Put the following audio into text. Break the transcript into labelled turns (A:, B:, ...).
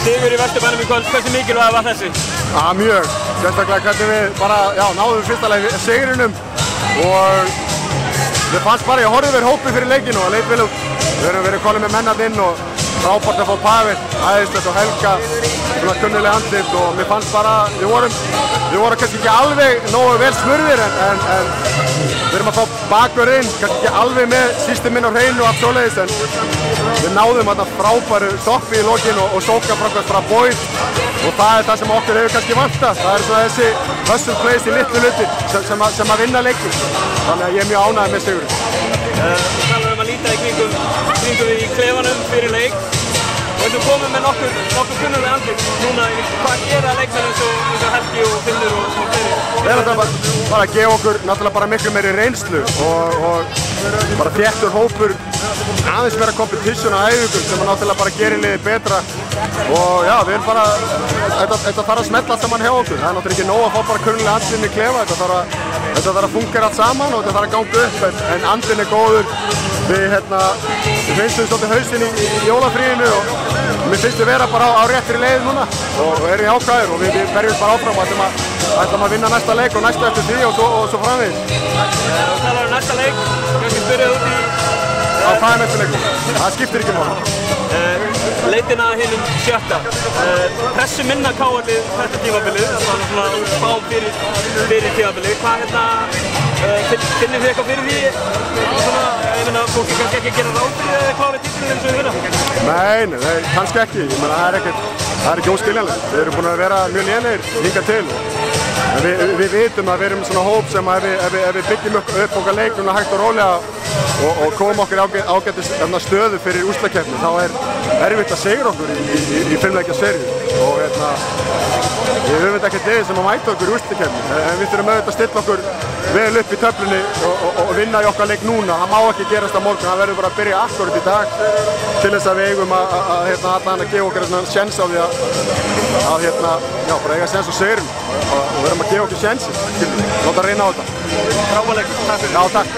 A: Sigur í Vesturbænum í kvöld, hversu mikilvæg var þessi?
B: Mjög, sérstaklega hvernig við bara, náðum fyrsta leik sigrinum og við fannst bara, ég horfði verið hópið fyrir leikinu og það leit vel út. Við erum verið konið með mennarn inn og frábært að fá Pavel, æðislegt og Helga, svona kunnuleg andlit og mér fannst bara, við vorum kannski ekki alveg nógu vel smurðir en við erum að fá bakvörð inn, kannski ekki alveg með system inn á hreinu og allt svoleiðis en við náðum þarna frábæru stoppi í lokinu og sóknarframkvæmd frá Boyd og það er það sem okkur hefur kannski vantað. Það er svona þessi hustle plays í litlu hluti sem að vinna leikinn. Þannig að ég er mjög ánægður með sigurinn.
A: Þú talar að líta í kringum í klefanum fyrir leik og þú komið með nokkur kunnuleg andlit núna. Hvað gera leikmenn eins og Helgi og Finnur og fleiri?
B: Það er náttúrulega bara að gefa okkur náttúrulega bara miklu meiri reynslu og bara þéttur hópur, aðeins meira competition á æfingum sem náttúrulega bara gerir liðið betra og já, við erum bara, þetta þarf að smetla allt saman hjá okkur. Það er náttúrulega ekki nóg að fá bara kunnulega andlinn í klefa, þetta þarf að fungera allt saman og þetta þarf að ganga upp en andlinn er góður. Við hreinsum svolítið hausinn í jólafríinu og mér finnst við vera bara á réttri leið núna og erum jákvæðir og við berjum bara áfram og ætlum að vinna næsta leik og næsta eftir því og svo framvegis.
A: Þú talar um næsta leik, kannski spyrja út í...
B: Það er næsta leikum, það skiptir ekki máli.
A: Leitina hinum sjötta. Pressu minna KR-lið þetta tímabilið, það var svona spám fyrir tímabilið. Finnir þið eitthvað fyrir því? Ég meina, fólki kannski ekki að gera ráð fyrir að klára titilinn eins og við vinna?
B: Nei, kannski ekki. Ég meina, það er ekki óskiljanlegt. Við erum búin að vera mjög lélegir hingað til. En við vitum að við erum svona hóp sem ef við byggjum upp okkar leik hægt og rólega og komum okkur ágætis stöðu fyrir úrslitakeppni, þá er erfitt að sigra okkur í 5 leikja seríu og við höfum ekkert liðið sem að mæta okkur í úrslitakeppni en við þurfum auðvitað að stilla okkur vel upp í töflunni og vinna í okkar leik núna. Það má ekki gerast á morgun, það verður bara að byrja akkurat í dag til þess að við eigum að gefa okkur sjens á því að bara eiga sjens á sigrum og við verðum að gefa okkur sjensi, láta reyna á þetta.
A: Frábær leikur, takk fyrir.
B: Já, takk.